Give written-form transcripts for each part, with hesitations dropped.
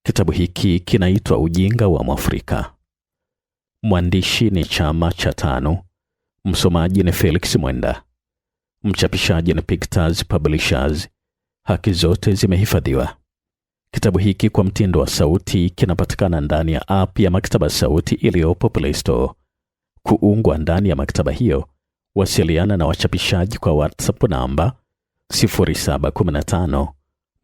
Kitabu hiki kinaitwa Ujinga wa Mwafrika. Mwandishi ni Chama cha Tano. Msomaji ni Felix Mwenda. Mchapishaji ni Pictures Publishers. Haki zote zimehifadhiwa. Kitabu hiki kwa mtindo wa sauti kinapatikana ndani ya app ya Maktaba Sauti iliyopo Play Store. Kuungwa ndani ya maktaba hiyo, wasiliana na wachapishaji kwa WhatsApp namba 0715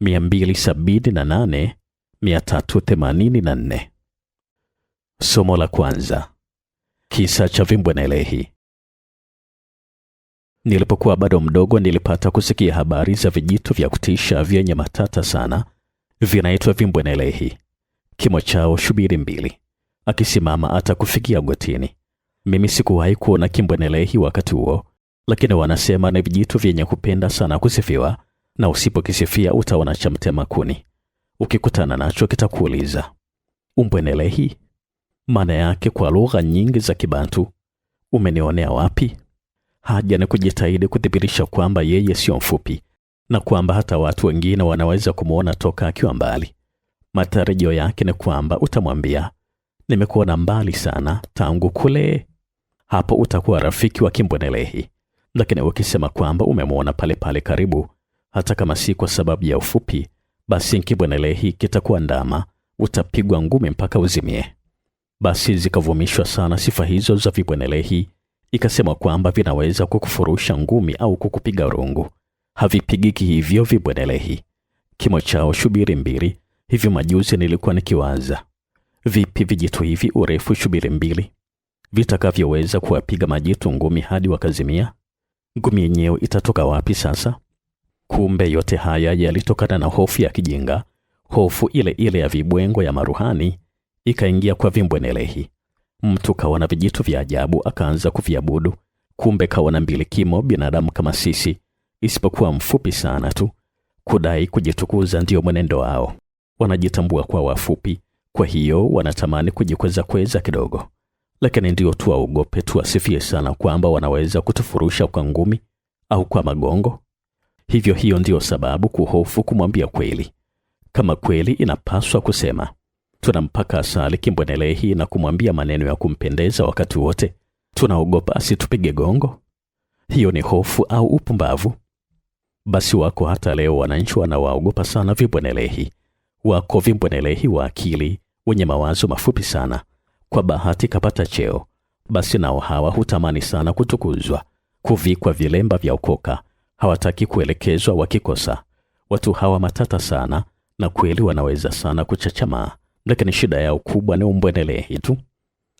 278 384. Somo la kwanza. Kisa cha Vimbwenelehi. Nilipokuwa bado mdogo nilipata kusikia habari za vijitu vya kutisha vyenye matata sana, vinaitwa Vimbwenelehi. Kimo chao shubiri mbili, akisimama atakufikia gotini. Mimi sikuwahi kuona kimbwenelehi wakati huo, lakini wanasema ni vijitu vyenye kupenda sana kusifiwa, na usipokisifia utaona cha mtema kuni. Ukikutana nacho kitakuuliza, umbwenelehi? Maana yake kwa lugha nyingi za Kibantu, umenionea wapi? Haja ni kujitahidi kudhibitisha kwamba yeye sio mfupi, na kwamba hata watu wengine wanaweza kumuona toka akiwa mbali. Matarajio yake ni kwamba utamwambia, nimekuona mbali sana tangu kule. Hapo utakuwa rafiki wa kimbwenelehi. Lakini ukisema kwamba umemuona pale pale karibu, hata kama si kwa sababu ya ufupi, basi kimbwenelehi kitakuwa ndama, utapigwa ngumi mpaka uzimie. Basi zikavumishwa sana sifa hizo za vimbwenelehi, ikasema kwamba vinaweza kukufurusha ngumi au kukupiga rungu. Havipigiki hivyo vimbwenelehi. Kimo chao shubiri mbili. Hivi majuzi nilikuwa nikiwaza, vipi vijitu hivi urefu shubiri mbili vitakavyoweza kuwapiga majitu ngumi hadi wakazimia? Ngumi yenyewe itatoka wapi sasa? Kumbe yote haya yalitokana na hofu ya kijinga, hofu ile ile ya vibwengo ya maruhani ikaingia kwa vimbwenelehi. Mtu kaona vijitu vya ajabu akaanza kuviabudu. Kumbe kaona mbilikimo binadamu kama sisi, isipokuwa mfupi sana tu. Kudai kujitukuza ndio mwenendo wao. Wanajitambua kwa wafupi, kwa hiyo wanatamani kujikweza kidogo. Lakini ndio tuwaogope, tuwasifie sana kwamba wanaweza kutufurusha kwa ngumi au kwa magongo. Hiyo ndio sababu kuhofu kumwambia kweli. Kama kweli inapaswa kusema, tunampaka asali kimbwenelehi na kumwambia maneno ya kumpendeza wakati wote, tunaogopa asitupige gongo. Hiyo ni hofu au upumbavu? Basi wako hata leo wananchi wanawaogopa sana vimbwenelehi. Wako vimbwenelehi wa akili, wenye mawazo mafupi sana. Kwa bahati kapata cheo, basi nao hawa hutamani sana kutukuzwa, kuvikwa vilemba vya ukoka. Hawataki kuelekezwa wakikosa. Watu hawa matata sana, na kweli wanaweza sana kuchachamaa, lakini shida yao kubwa ni umbwenelehi tu.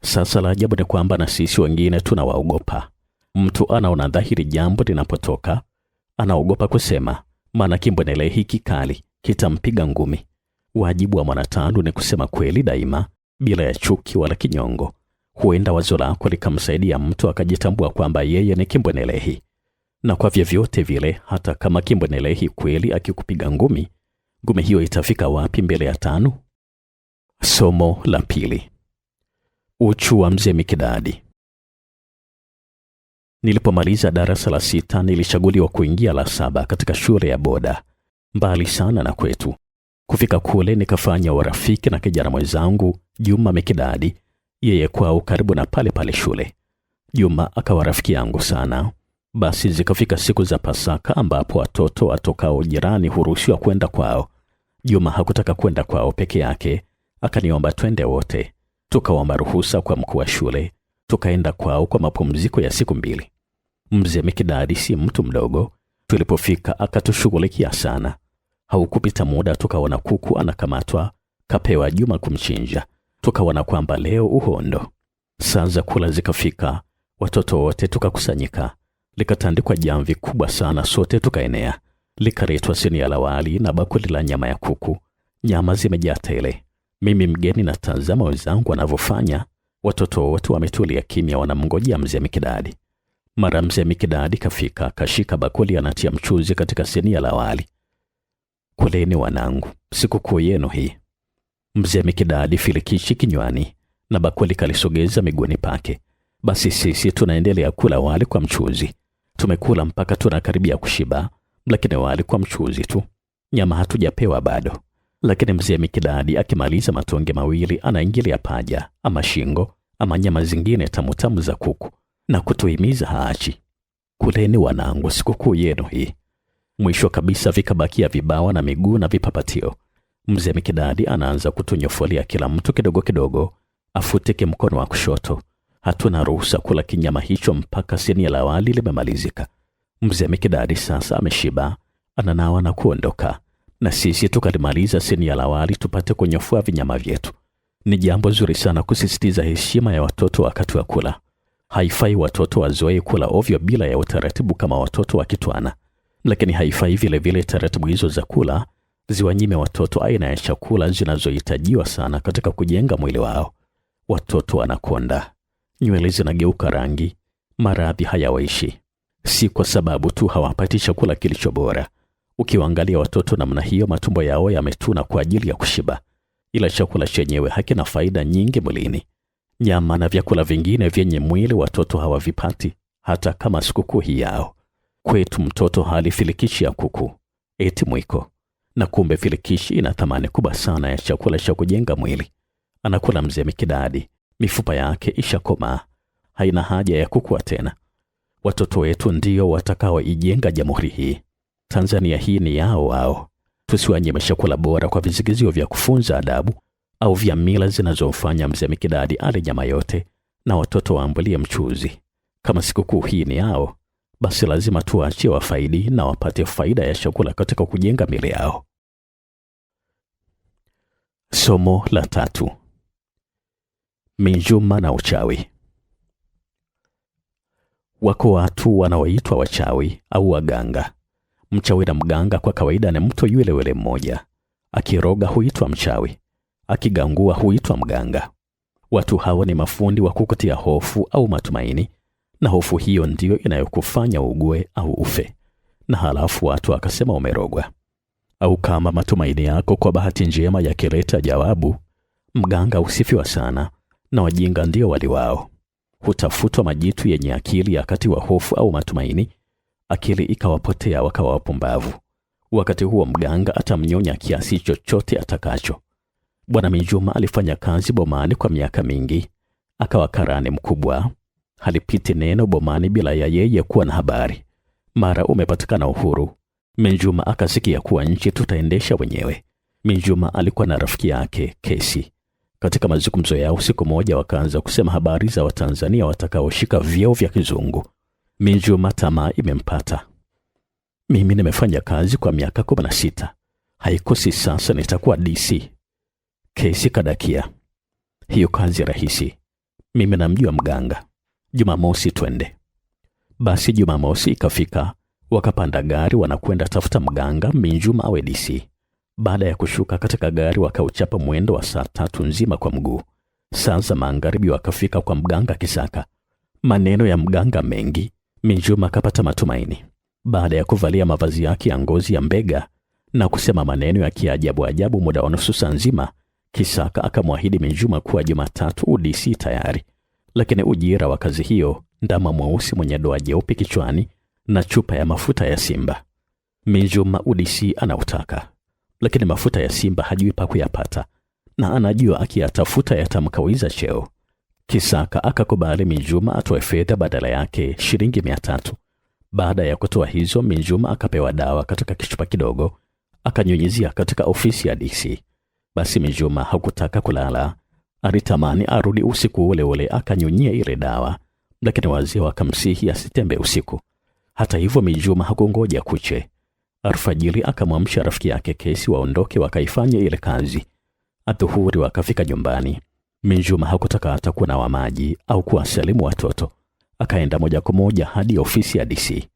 Sasa la ajabu ni kwamba na sisi wengine tunawaogopa. Mtu anaona dhahiri jambo linapotoka, anaogopa kusema, maana kimbwenelehi kikali kitampiga ngumi. Wajibu wa mwanatandu ni kusema kweli daima, bila ya chuki wala kinyongo. Huenda wazo lako likamsaidia mtu akajitambua kwamba yeye ni kimbwenelehi. Na kwa vyovyote vile, hata kama kimbwenelehi kweli akikupiga ngumi, ngumi hiyo itafika wapi mbele ya tanu? Somo la pili. Uchu wa Mzee Mikidadi. Nilipomaliza darasa la 6 nilichaguliwa kuingia la 7 katika shule ya boda, mbali sana na kwetu. Kufika kule nikafanya urafiki na kijana mwenzangu Juma Mikidadi, yeye kwao karibu na pale pale shule. Juma akawa rafiki yangu sana. Basi zikafika siku za Pasaka ambapo watoto watokao jirani huruhusiwa kwenda kwao. Juma hakutaka kwenda kwao peke yake, akaniomba twende wote. Tukaomba ruhusa kwa mkuu wa shule, tukaenda kwao kwa mapumziko ya siku 2. Mzee Mikidadi si mtu mdogo. Tulipofika akatushughulikia sana. Haukupita muda tukaona kuku anakamatwa, kapewa Juma kumchinja. Tukaona kwamba leo uhondo. Saa za kula zikafika, watoto wote tukakusanyika. Likatandikwa jamvi kubwa sana, sote tukaenea. Likaletwa sinia la wali na bakuli la nyama ya kuku. Nyama zimejaa tele. Mimi mgeni na tazama wenzangu wanavyofanya. Watoto wote wametulia kimya, wanamngojea Mzee Mikidadi. Mara Mzee Mikidadi kafika, kashika bakuli anatia mchuzi katika sinia la wali. Kuleni wanangu, sikukuu yenu hii. Mzee Mikidadi filikishi kinywani na bakuli kalisogeza miguuni pake. Basi sisi tunaendelea kula wali kwa mchuzi. Tumekula mpaka tunakaribia kushiba, lakini wali kwa mchuzi tu. Nyama hatujapewa bado. Lakini mzee Mikidadi akimaliza matonge mawili anaingilia paja ama shingo ama nyama zingine tamutamu za kuku na kutuhimiza haachi, kuleni wanangu, sikukuu yenu hii. Mwisho kabisa vikabakia vibawa na miguu na vipapatio. Mzee Mikidadi anaanza kutunyofolia kila mtu kidogo kidogo, afutike mkono wa kushoto. Hatuna ruhusa kula kinyama hicho mpaka sinia la wali limemalizika. Mzee Mikidadi sasa ameshiba, ananawa na kuondoka, na sisi tukalimaliza sinia la wali tupate kunyofua vinyama vyetu. Ni jambo zuri sana kusisitiza heshima ya watoto wakati wa kula. Haifai watoto wazoe kula ovyo bila ya utaratibu kama watoto wa kitwana. Lakini haifai vile vile taratibu hizo za kula ziwanyime watoto aina ya chakula zinazohitajiwa sana katika kujenga mwili wao. Watoto wanakonda, nywele zinageuka rangi, maradhi hayawaishi. Si kwa sababu tu hawapati chakula kilicho bora. Ukiwaangalia watoto namna hiyo, matumbo yao yametuna kwa ajili ya kushiba, ila chakula chenyewe hakina faida nyingi mwilini. Nyama na vyakula vingine vyenye mwili watoto hawavipati hata kama sikukuu hii yao. Kwetu mtoto hali filikishi ya kuku, eti mwiko, na kumbe filikishi ina thamani kubwa sana ya chakula cha kujenga mwili. Anakula mzee Mikidadi, mifupa yake ishakomaa, haina haja ya kukua tena. Watoto wetu ndio watakao ijenga jamhuri hii. Tanzania hii ni yao wao. Tusiwanyime chakula bora kwa vizigizio vya kufunza adabu au vya mila zinazomfanya mzee Mikidadi ale nyama yote na watoto waambulie mchuzi. Kama sikukuu hii ni yao, basi lazima tuachie wafaidi na wapate faida ya chakula katika kujenga miili yao. Somo la 3. Minjuma na uchawi. Wako watu wanaoitwa wachawi au waganga. Mchawi na mganga kwa kawaida ni mtu yule yule mmoja. Akiroga huitwa mchawi, akigangua huitwa mganga. Watu hawa ni mafundi wa kukutia hofu au matumaini, na hofu hiyo ndiyo inayokufanya ugue au ufe. Na halafu watu akasema umerogwa. Au kama matumaini yako kwa bahati njema yakileta jawabu, mganga usifiwa sana, na wajinga ndio waliwao. Hutafutwa majitu yenye akili wakati wa hofu au matumaini, akili ikawapotea wakawa wapumbavu. Wakati huo mganga atamnyonya kiasi chochote atakacho. Bwana Minjuma alifanya kazi bomani kwa miaka mingi, akawa karani mkubwa. Halipiti neno bomani bila ya yeye kuwa na habari. Mara umepatikana uhuru, Minjuma akasikia kuwa nchi tutaendesha wenyewe. Minjuma alikuwa na rafiki yake Kesi. Katika mazungumzo yao siku moja wakaanza kusema habari za Watanzania watakaoshika vyeo vya kizungu. Minjuma tamaa imempata. Mimi nimefanya kazi kwa miaka 16. Haikosi sasa nitakuwa DC. Kesi kadakia. Hiyo kazi rahisi. Mimi namjua mganga. Jumamosi twende. Basi Jumamosi ikafika, wakapanda gari wanakwenda tafuta mganga Minjuma awe DC. Baada ya kushuka katika gari wakauchapa mwendo wa saa 3 nzima kwa mguu. Saa za magharibi wakafika kwa mganga Kisaka. Maneno ya mganga mengi, Minjuma akapata matumaini. Baada ya kuvalia mavazi yake ya ngozi ya mbega na kusema maneno ya kiajabu ajabu muda wa nusu saa nzima, Kisaka akamwahidi Minjuma kuwa Jumatatu UDC tayari. Lakini ujira wa kazi hiyo, ndama mweusi mwenye doa jeupe kichwani na chupa ya mafuta ya simba. Minjuma UDC anautaka, lakini mafuta ya simba hajui pa kuyapata, na anajua akiyatafuta yatamkawiza cheo. Kisaka akakubali Minjuma atoe fedha badala yake shilingi 300. Baada ya kutoa hizo, Minjuma akapewa dawa katika kichupa kidogo, akanyunyizia katika ofisi ya DC. Basi Minjuma hakutaka kulala, alitamani arudi usiku ule ule akanyunyia ile dawa, lakini wazee wakamsihi asitembe usiku. Hata hivyo Minjuma hakungoja kuche. Alfajiri akamwamsha rafiki yake Kesi waondoke wakaifanya ile kazi. Adhuhuri wakafika nyumbani. Minjuma hakutaka hata kunawa maji au kuwasalimu watoto. Akaenda moja kwa moja hadi ofisi ya DC.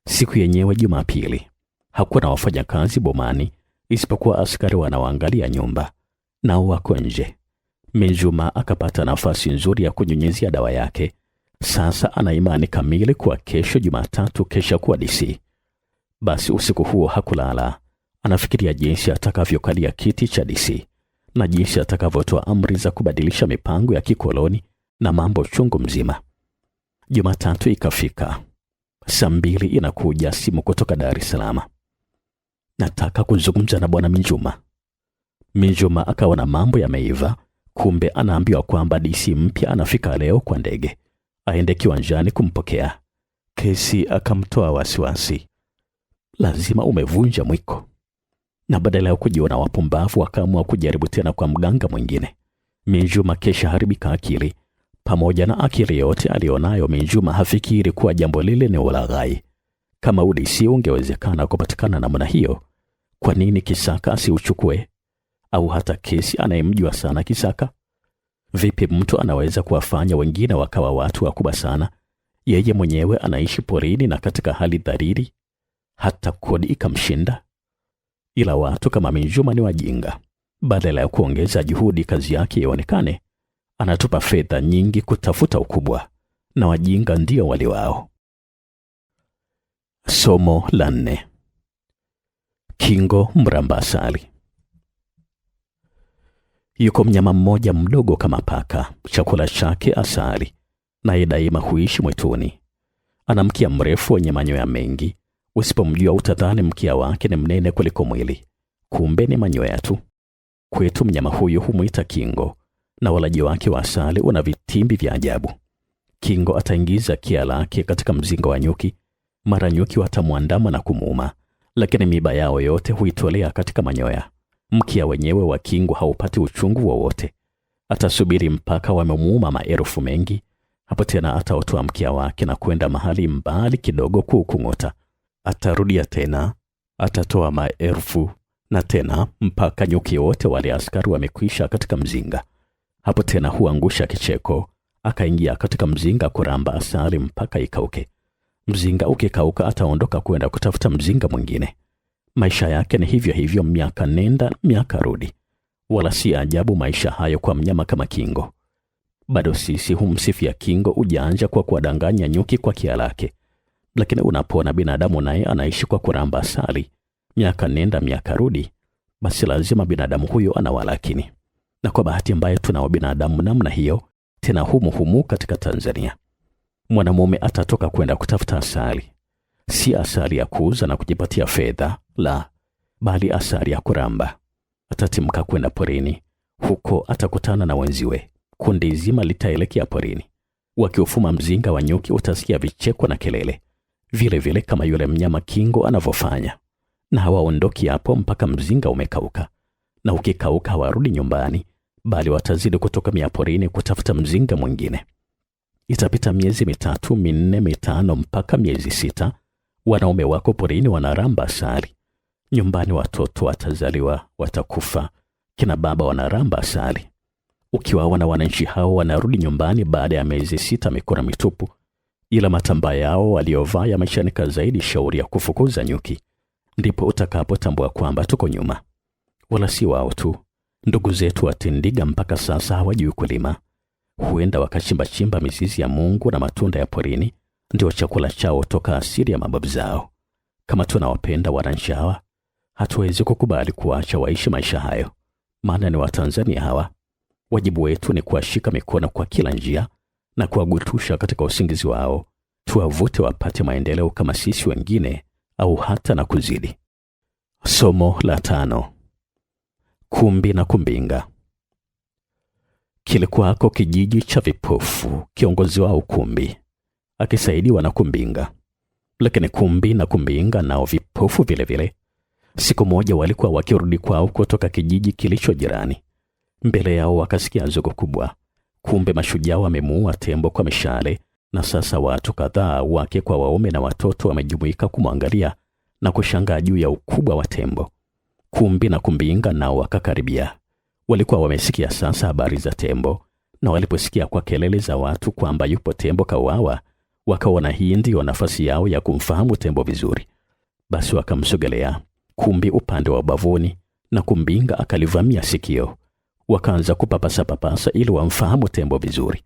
Siku yenyewe Jumapili. Hakuna wafanyakazi bomani isipokuwa askari wanaoangalia nyumba, nao wako nje. Minjuma akapata nafasi nzuri ya kunyunyizia dawa yake. Sasa ana imani kamili kwa kesho Jumatatu kesha kuwa DC. Basi usiku huo hakulala. Anafikiria jinsi atakavyokalia kiti cha DC na jinsi atakavyotoa amri za kubadilisha mipango ya kikoloni na mambo chungu mzima. Jumatatu ikafika. Saa 2 inakuja simu kutoka Dar es Salaam. Nataka kuzungumza na Bwana Minjuma. Minjuma akaona mambo yameiva. Kumbe anaambiwa kwamba DC mpya anafika leo kwa ndege, aende kiwanjani kumpokea. Kesi akamtoa wasiwasi. Lazima umevunja mwiko. Na badala ya kujiona wapumbavu akaamua kujaribu tena kwa mganga mwingine. Minjuma kesha haribika akili. Pamoja na akili yote alionayo, Minjuma hafikiri kuwa jambo lile ni ulaghai. Kama udisi ungewezekana kupatikana namna hiyo, kwa nini Kisaka asiuchukue? Au hata Kesi anayemjua sana Kisaka? Vipi mtu anaweza kuwafanya wengine wakawa watu wakubwa sana? Yeye mwenyewe anaishi porini na katika hali dhariri, hata kodi ikamshinda. Ila watu kama Minjuma ni wajinga. Badala ya kuongeza juhudi kazi yake ionekane, anatupa fedha nyingi kutafuta ukubwa, na wajinga ndio wali wao. Somo la 4. Kingo mramba asali. Yuko mnyama mmoja mdogo kama paka, chakula chake asali, naye daima huishi mwituni. Ana mkia mrefu wenye manyoya mengi. Usipomjua utadhani mkia wake ni mnene kuliko mwili, kumbe ni manyoya tu. Kwetu mnyama huyu humuita Kingo, na walaji wake wa asali una vitimbi vya ajabu. Kingo ataingiza kia lake katika mzinga wa nyuki, mara nyuki watamwandama na kumuuma, lakini miba yao yote huitolea katika manyoya. Mkia wenyewe wa Kingo haupati uchungu wowote. Atasubiri mpaka wamemuuma maelfu mengi, hapo tena ataotoa mkia wake na kwenda mahali mbali kidogo kukung'uta. Atarudia tena, atatoa maelfu na tena mpaka nyuki wote wale askari wamekwisha katika mzinga. Hapo tena huangusha kicheko, akaingia katika mzinga kuramba asali mpaka ikauke. Mzinga ukikauka ataondoka kwenda kutafuta mzinga mwingine. Maisha yake ni hivyo hivyo, miaka nenda miaka rudi. Wala si ajabu maisha hayo kwa mnyama kama Kingo. Bado sisi humsifia Kingo ujanja kwa kuwadanganya nyuki kwa kia lake. Lakini unapona binadamu naye anaishi kwa kuramba asali, miaka nenda miaka rudi, basi lazima binadamu huyo ana walakini. Na kwa bahati mbaya tunao binadamu namna hiyo, tena humu katika Tanzania. Mwanamume atatoka kwenda kutafuta asali. Si asali ya kuuza na kujipatia fedha, la, bali asali ya kuramba. Atatimka kwenda porini. Huko atakutana na wenziwe. Kundi zima litaelekea porini. Wakiufuma mzinga wa nyuki utasikia vicheko na kelele, vile vile kama yule mnyama Kingo anavyofanya. Na hawaondoki hapo mpaka mzinga umekauka. Na ukikauka hawarudi nyumbani, bali watazidi kutoka porini kutafuta mzinga mwingine. Itapita miezi 3, 4, 5 mpaka miezi 6. Wanaume wako porini wanaramba asali. Nyumbani watoto watazaliwa, watakufa. Kina baba wanaramba asali. Ukiwaona wananchi hao wanarudi nyumbani baada ya miezi 6 mikono mitupu, ila matamba yao waliovaa yameshanika zaidi shauri ya kufukuza nyuki. Ndipo utakapotambua kwamba tuko nyuma. Wala si wao tu, ndugu zetu wa Tindiga mpaka sasa hawajui kulima. Huenda wakachimba mizizi ya Mungu na matunda ya porini, ndio chakula chao toka asili ya mababu zao. Kama tunawapenda wananchi hawa, hatuwezi kukubali kuacha waishi maisha hayo, maana ni Watanzania hawa. Wajibu wetu ni kuwashika mikono kwa kila njia na kuwagutusha katika usingizi wao, tuwavute wapate maendeleo kama sisi wengine, au hata na kuzidi. Somo la 5. Kumbi na kumbinga. Kilikuwako kijiji cha vipofu, kiongozi wao Kumbi akisaidiwa na Kumbinga. Lakini Kumbi na Kumbinga nao vipofu vile vile. Siku moja walikuwa wakirudi kwao kutoka kijiji kilicho jirani. Mbele yao wakasikia zogo kubwa. Kumbe mashujaa wamemuua tembo kwa mishale, na sasa watu kadhaa wake kwa waume na watoto wamejumuika kumwangalia na kushangaa juu ya ukubwa wa tembo. Kumbi na Kumbinga nao wakakaribia. Walikuwa wamesikia sasa habari za tembo, na waliposikia kwa kelele za watu kwamba yupo tembo kauawa, wakaona hii ndio nafasi yao ya kumfahamu tembo vizuri. Basi wakamsogelea Kumbi upande wa bavuni, na Kumbinga akalivamia sikio. Wakaanza kupapasa ili wamfahamu tembo vizuri.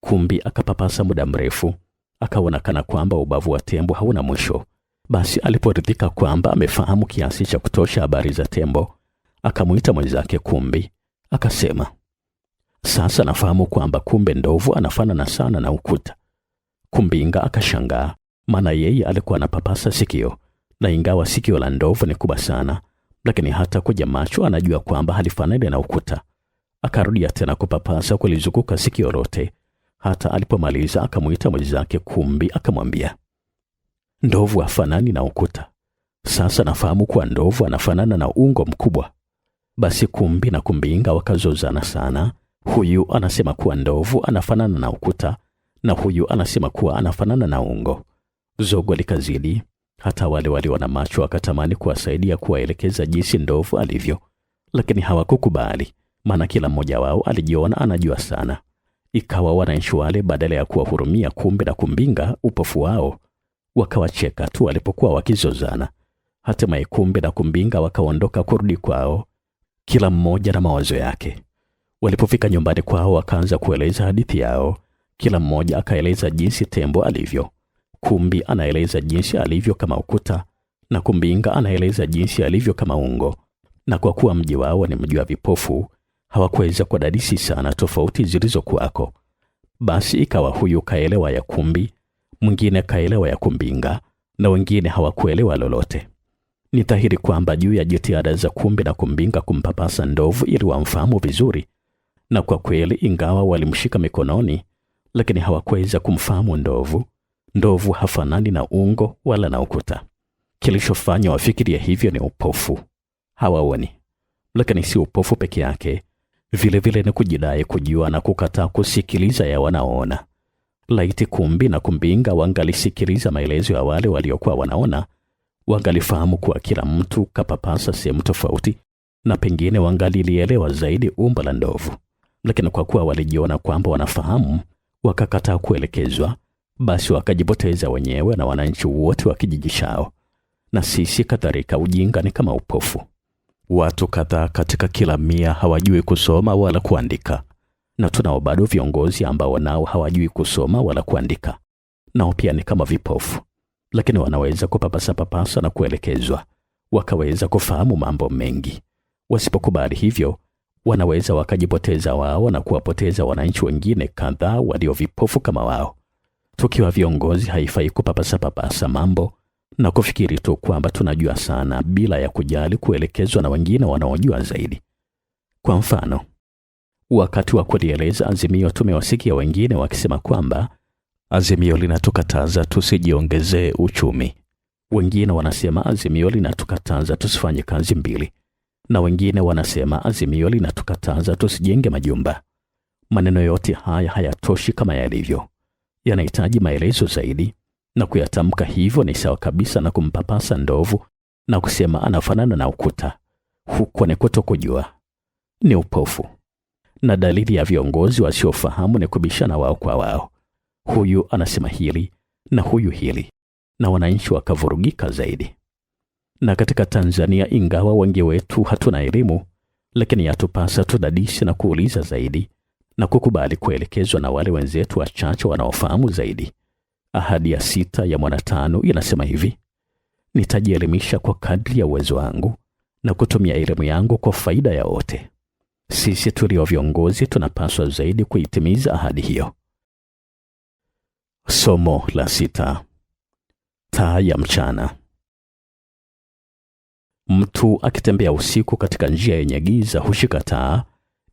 Kumbi akapapasa muda mrefu, akaona kana kwamba ubavu wa tembo hauna mwisho. Basi aliporidhika kwamba amefahamu kiasi cha kutosha habari za tembo, akamuita mwenzake Kumbi, akasema, sasa nafahamu kwamba kumbe ndovu anafanana sana na ukuta. Kumbinga akashangaa, maana yeye alikuwa anapapasa sikio, na ingawa sikio la ndovu ni kubwa sana, lakini hata kuja macho anajua kwamba halifanani na ukuta. Akarudia tena kupapasa kulizunguka sikio lote. Hata alipomaliza akamwita mwenzake Kumbi akamwambia, ndovu hafanani na ukuta. Sasa nafahamu kuwa ndovu anafanana na ungo mkubwa. Basi Kumbi na Kumbinga wakazozana sana. Huyu anasema kuwa ndovu anafanana na ukuta na huyu anasema kuwa anafanana na ungo. Zogo likazidi, hata wale walio na macho wakatamani kuwasaidia kuwaelekeza jinsi ndovu alivyo, lakini hawakukubali, maana kila mmoja wao alijiona anajua sana. Ikawa wananchi wale badala ya kuwahurumia Kumbi na Kumbinga upofu wao, wakawacheka tu walipokuwa wakizozana. Hatimaye Kumbi na Kumbinga wakaondoka kurudi kwao, kila mmoja na mawazo yake. Walipofika nyumbani kwao wakaanza kueleza hadithi yao. Kila mmoja akaeleza jinsi tembo alivyo. Kumbi anaeleza jinsi alivyo kama ukuta na Kumbinga anaeleza jinsi alivyo kama ungo. Na kwa kuwa mji wao ni mji wa vipofu, hawakuweza kudadisi sana tofauti zilizokuwako. Basi ikawa huyu kaelewa ya Kumbi, mwingine kaelewa ya Kumbinga, na wengine hawakuelewa lolote. Ni dhahiri kwamba juu ya jitihada za Kumbi na Kumbinga kumpapasa ndovu ili wamfahamu vizuri, na kwa kweli ingawa walimshika mikononi, lakini hawakuweza kumfahamu ndovu. Ndovu hafanani na ungo wala na ukuta. Kilichofanya wafikirie hivyo ni upofu. Hawaoni. Lakini si upofu peke yake, vile vile ni kujidai kujua na kukataa kusikiliza ya wanaoona. Laiti Kumbi na Kumbinga wangalisikiliza maelezo ya wale waliokuwa wanaona, wangalifahamu kuwa kila mtu kapapasa sehemu tofauti, na pengine wangalilielewa zaidi umbo la ndovu. Lakini kwa kuwa walijiona kwamba wanafahamu, wakakataa kuelekezwa, basi wakajipoteza wenyewe na wananchi wote wa kijiji chao. Na sisi kadhalika, ujinga ni kama upofu. Watu kadhaa katika kila 100 hawajui kusoma wala kuandika. Na tunao bado viongozi ambao nao hawajui kusoma wala kuandika. Nao pia ni kama vipofu. Lakini wanaweza kupapasa na kuelekezwa. Wakaweza kufahamu mambo mengi. Wasipokubali hivyo, wanaweza wakajipoteza wao na kuwapoteza wananchi wengine kadhaa walio vipofu kama wao. Tukiwa viongozi haifai kupapasa mambo na kufikiri tu kwamba tunajua sana bila ya kujali kuelekezwa na wengine wanaojua zaidi. Kwa mfano, wakati wa kulieleza azimio tumewasikia wengine wakisema kwamba azimio linatukataza tusijiongezee uchumi. Wengine wanasema azimio linatukataza tusifanye kazi mbili. Na wengine wanasema azimio linatukataza tusijenge majumba. Maneno yote haya hayatoshi kama yalivyo. Yanahitaji maelezo zaidi, na kuyatamka hivyo ni sawa kabisa na kumpapasa ndovu na kusema anafanana na ukuta. Huko ni kutokujua. Ni upofu. Na dalili ya viongozi wasiofahamu ni kubishana wao kwa wao. Huyu anasema hili na huyu hili, na wananchi wakavurugika zaidi. Na katika Tanzania, ingawa wengi wetu hatuna elimu, lakini yatupasa tudadisi na kuuliza zaidi na kukubali kuelekezwa na wale wenzetu wachache wanaofahamu zaidi. Ahadi ya 6 ya Mwanatano inasema hivi: nitajielimisha kwa kadri ya uwezo wangu na kutumia elimu yangu kwa faida ya wote. Sisi tulio viongozi tunapaswa zaidi kuitimiza ahadi hiyo. Somo la 6. Taa ya mchana. Mtu akitembea usiku katika njia yenye giza hushika taa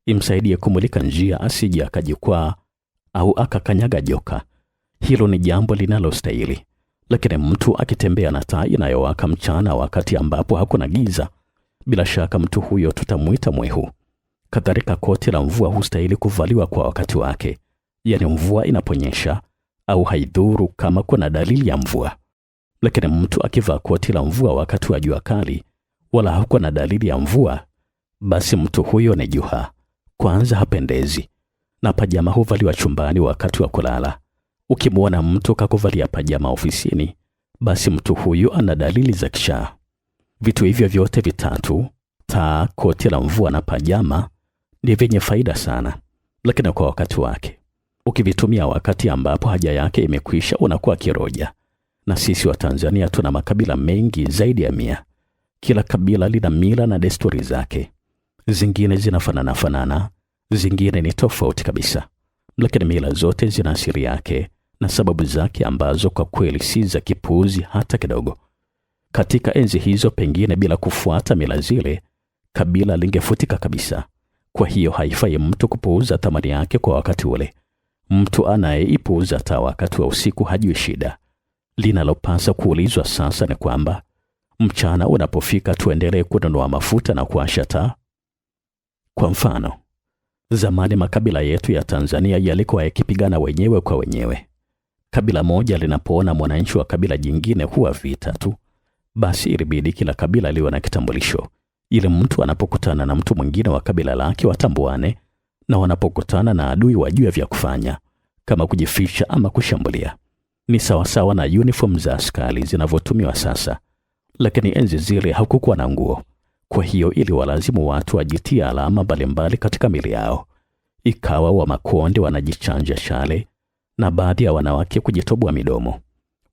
imsaidie kumulika njia asije akajikwaa au akakanyaga joka. Hilo ni jambo linalostahili. Lakini mtu akitembea na taa inayowaka mchana wakati ambapo hakuna giza, bila shaka mtu huyo tutamuita mwehu. Kadhalika koti la mvua hustahili kuvaliwa kwa wakati wake, yani mvua inaponyesha au haidhuru kama kuna dalili ya mvua. Lakini mtu akivaa koti la mvua wakati wa jua kali wala hakuna dalili ya mvua, basi mtu huyo ni juha. Kwanza hapendezi. Na pajama huvaliwa chumbani wakati wa kulala. Ukimwona mtu kakuvalia pajama ofisini, basi mtu huyu ana dalili za kichaa. Vitu hivyo vyote vitatu, taa, koti la mvua na pajama, ni vyenye faida sana, lakini kwa wakati wake. Ukivitumia wakati ambapo haja yake imekwisha, unakuwa kiroja. Na sisi wa Tanzania tuna makabila mengi zaidi ya 100. Kila kabila lina mila na desturi zake. Zingine zinafanana, zingine ni tofauti kabisa. Lakini mila zote zina asili yake na sababu zake ambazo kwa kweli si za kipuuzi hata kidogo. Katika enzi hizo, pengine bila kufuata mila zile, kabila lingefutika kabisa. Kwa hiyo haifai mtu kupuuza thamani yake kwa wakati ule. Mtu anayeipuuza taa wakati wa usiku hajui shida. Linalopasa kuulizwa sasa ni kwamba mchana unapofika tuendelee kununua mafuta na kuwasha taa? Kwa mfano, zamani makabila yetu ya Tanzania yalikuwa yakipigana wenyewe kwa wenyewe. Kabila moja linapoona mwananchi wa kabila jingine huwa vita tu, basi ilibidi kila kabila liwe na kitambulisho, ili mtu anapokutana na mtu mwingine wa kabila lake watambuane, na wanapokutana na adui wajue vya kufanya, kama kujificha ama kushambulia. Ni sawasawa na uniform za askari zinavyotumiwa sasa, lakini enzi zile hakukuwa na nguo. Kwa hiyo ili walazimu watu wajitie alama mbalimbali katika mili yao. Ikawa wa Makonde wanajichanja shale, na baadhi ya wanawake kujitoboa midomo.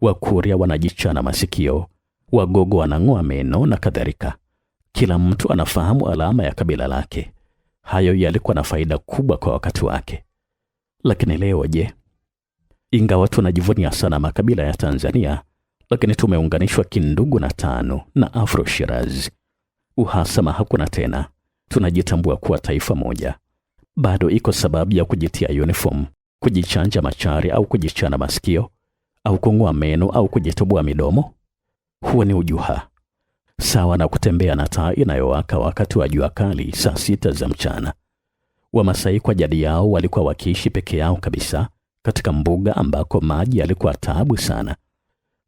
Wakuria wanajichana masikio, Wagogo wanang'oa meno na kadhalika. Kila mtu anafahamu alama ya kabila lake. Hayo yalikuwa na faida kubwa kwa wakati wake. Lakini leo je? Ingawa tunajivunia sana makabila ya Tanzania, lakini tumeunganishwa kindugu na TANU na Afro Shirazi. Uhasama hakuna tena. Tunajitambua kuwa taifa moja. Bado iko sababu ya kujitia uniform, kujichanja machari au kujichana masikio, au kung'oa meno au kujitoboa midomo? Huo ni ujuha. Sawa na kutembea na taa inayowaka wakati wa jua kali saa 6 za mchana. Wamasai kwa jadi yao walikuwa wakiishi peke yao kabisa katika mbuga ambako maji yalikuwa taabu sana.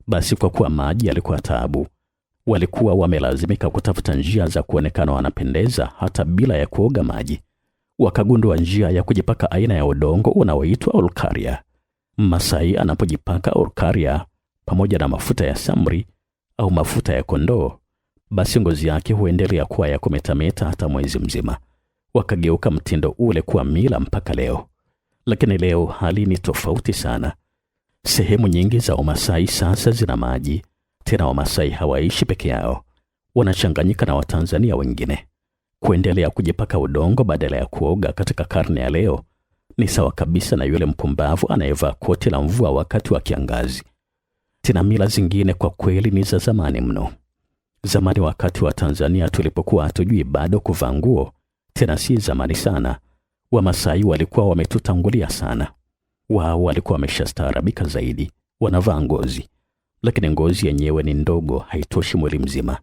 Basi kwa kuwa maji yalikuwa taabu, walikuwa wamelazimika kutafuta njia za kuonekana wanapendeza hata bila ya kuoga maji. Wakagundua njia ya kujipaka aina ya udongo unaoitwa olkaria. Masai anapojipaka olkaria pamoja na mafuta ya samri au mafuta ya kondoo, basi ngozi yake huendelea kuwa ya kumetameta hata mwezi mzima. Wakageuka mtindo ule kuwa mila mpaka leo. Lakini leo hali ni tofauti sana. Sehemu nyingi za Wamasai sasa zina maji. Tena Wamasai hawaishi peke yao, wanachanganyika na Watanzania wengine. Kuendelea kujipaka udongo badala ya kuoga katika karne ya leo ni sawa kabisa na yule mpumbavu anayevaa koti la mvua wakati wa kiangazi. Tena mila zingine kwa kweli ni za zamani mno. Zamani wakati wa Tanzania tulipokuwa hatujui bado kuvaa nguo, tena si zamani sana, Wamasai walikuwa wametutangulia sana. Wao walikuwa wameshastaarabika zaidi, wanavaa ngozi. Lakini ngozi yenyewe ni ndogo, haitoshi mwili mzima.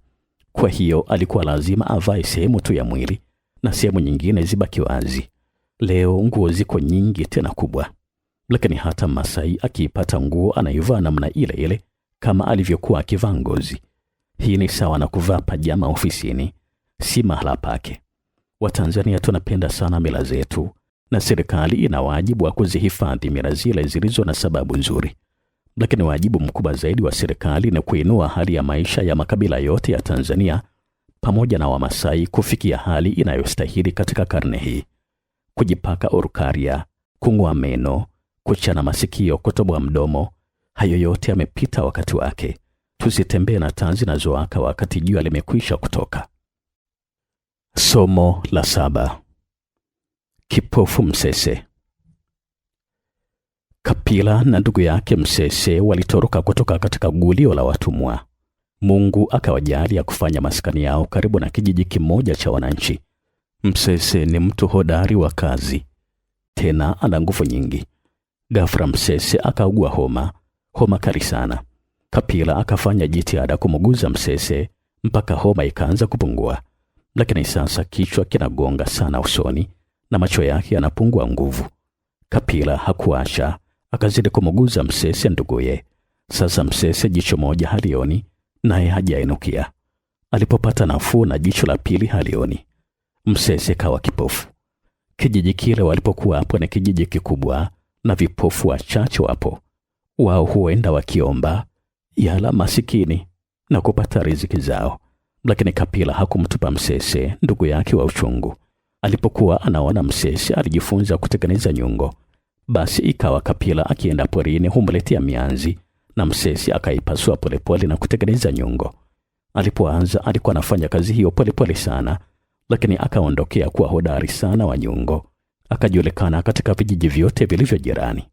Kwa hiyo alikuwa lazima avae sehemu tu ya mwili na sehemu nyingine zibaki wazi. Leo nguo ziko nyingi tena kubwa. Lakini hata Masai akiipata nguo anaivaa namna ile ile kama alivyokuwa akivaa ngozi. Hii ni sawa na kuvaa pajama ofisini, si mahala pake. Watanzania tunapenda sana mila zetu, na serikali ina wajibu wa kuzihifadhi mila zile zilizo na sababu nzuri. Lakini wajibu mkubwa zaidi wa serikali ni kuinua hali ya maisha ya makabila yote ya Tanzania pamoja na Wamasai kufikia hali inayostahili katika karne hii. Kujipaka olkaria, kung'oa meno, kuchana masikio, kutoboa mdomo, hayo yote yamepita wakati wake. Tusitembee na taa zinazowaka wakati jua limekwisha kutoka. Somo la 7. Kipofu Msese. Kapila na ndugu yake Msese walitoroka kutoka katika gulio la watumwa. Mungu akawajalia kufanya maskani yao karibu na kijiji kimoja cha wananchi. Msese ni mtu hodari wa kazi, tena ana nguvu nyingi. Ghafla Msese akaugua homa kali sana. Kapila akafanya jitihada kumuguza Msese mpaka homa ikaanza kupungua. Lakini sasa kichwa kinagonga sana usoni na macho yake yanapungua nguvu. Kapila hakuacha, akazidi kumuguza Msese nduguye. Sasa Msese jicho moja halioni, naye hajainukia. Alipopata nafuu na jicho la pili halioni, Msese kawa kipofu. Kijiji kile walipokuwa hapo ni kijiji kikubwa na vipofu wachache wapo. Wao huenda wakiomba yala masikini na kupata riziki zao. Lakini Kapila hakumtupa Msese ndugu yake wa uchungu. Alipokuwa anaona Msese alijifunza kutengeneza nyungo, basi ikawa Kapila akienda porini humletea mianzi na Msese akaipasua polepole na kutengeneza nyungo. Alipoanza alikuwa anafanya kazi hiyo polepole sana, lakini akaondokea kuwa hodari sana wa nyungo. Akajulikana katika vijiji vyote vilivyo jirani.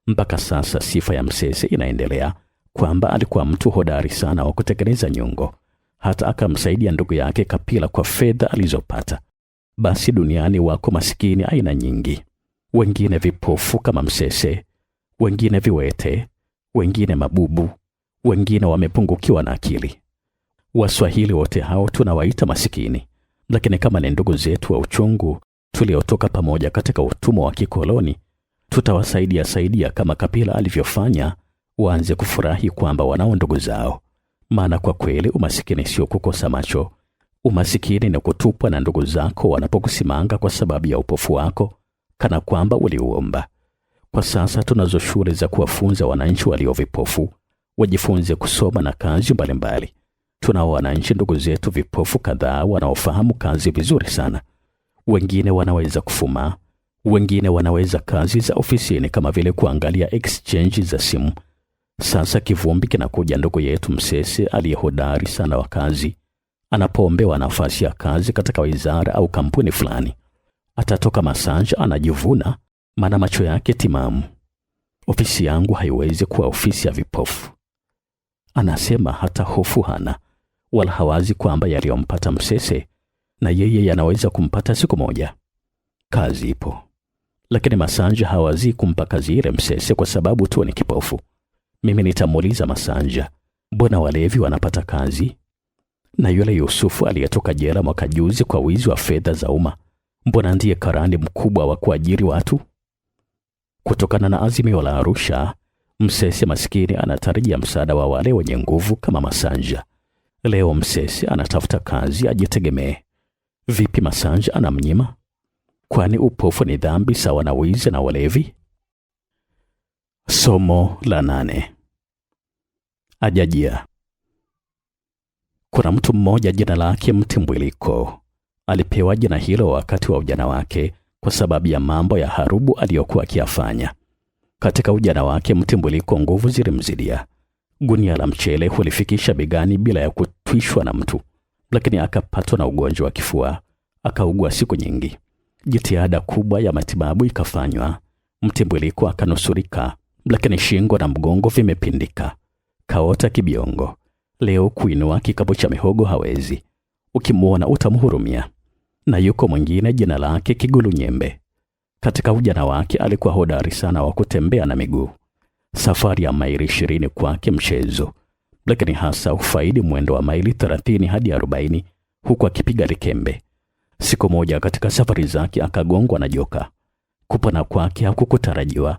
Mpaka sasa sifa ya Msese inaendelea kwamba alikuwa mtu hodari sana wa kutengeneza nyungo, hata akamsaidia ndugu yake Kapila kwa fedha alizopata. Basi duniani wako masikini aina nyingi, wengine vipofu kama Msese, wengine viwete, wengine mabubu, wengine wamepungukiwa na akili. Waswahili wote hao tunawaita masikini, lakini kama ni ndugu zetu wa uchungu tuliotoka pamoja katika utumwa wa kikoloni, tutawasaidia kama Kapila alivyofanya, waanze kufurahi kwamba wanao ndugu zao. Maana kwa kweli umasikini sio kukosa macho. Umasikini ni kutupwa na ndugu zako wanapokusimanga kwa sababu ya upofu wako, kana kwamba uliuomba. Kwa sasa tunazo shule za kuwafunza wananchi walio vipofu wajifunze kusoma na kazi mbalimbali. Tunao wananchi ndugu zetu vipofu kadhaa wanaofahamu kazi vizuri sana. Wengine wanaweza kufuma, wengine wanaweza kazi za ofisini kama vile kuangalia exchange za simu. Sasa kivumbi kinakuja ndugu yetu Msese aliyehodari sana wa kazi. Anapoombewa nafasi ya kazi katika wizara au kampuni fulani, atatoka Masanja anajivuna, maana macho yake timamu. Ofisi yangu haiwezi kuwa ofisi ya vipofu. Anasema hata hofu hana, wala hawazi kwamba yaliyompata Msese na yeye yanaweza kumpata siku moja. Kazi ipo, lakini Masanja hawazi kumpa kazi ile Msese kwa sababu tu ni kipofu. Mimi nitamuuliza Masanja, mbona walevi wanapata kazi? Na yule Yusufu aliyetoka jela mwaka juzi kwa wizi wa fedha za umma, mbona ndiye karani mkubwa wa kuajiri watu? Kutokana na azimio la Arusha, Msese maskini anatarajia msaada wa wale wenye nguvu kama Masanja. Leo Msese anatafuta kazi ajitegemee. Vipi Masanja anamnyima? Kwani upofu ni dhambi sawa na wizi na walevi? Somo la 8. Ajajia. Kuna mtu mmoja jina lake Mtimbwiliko. Alipewa jina hilo wakati wa ujana wake kwa sababu ya mambo ya harubu aliyokuwa akiyafanya. Katika ujana wake Mtimbwiliko nguvu zilimzidia. Gunia la mchele hulifikisha begani bila ya kutwishwa na mtu, lakini akapatwa na ugonjwa wa kifua, akaugua siku nyingi. Jitihada kubwa ya matibabu ikafanywa. Mtimbwiliko akanusurika, lakini shingo na mgongo vimepindika. Kaota kibiongo. Leo kuinua kikapu cha mihogo hawezi. Ukimuona utamhurumia. Na yuko mwingine jina lake Kigulu Nyembe. Katika ujana wake alikuwa hodari sana wa kutembea na miguu. Safari ya maili 20 kwake mchezo, lakini hasa ufaidi mwendo wa maili 30 hadi 40 huku akipiga likembe. Siku moja katika safari zake akagongwa na joka. Kupona kwake hakukutarajiwa,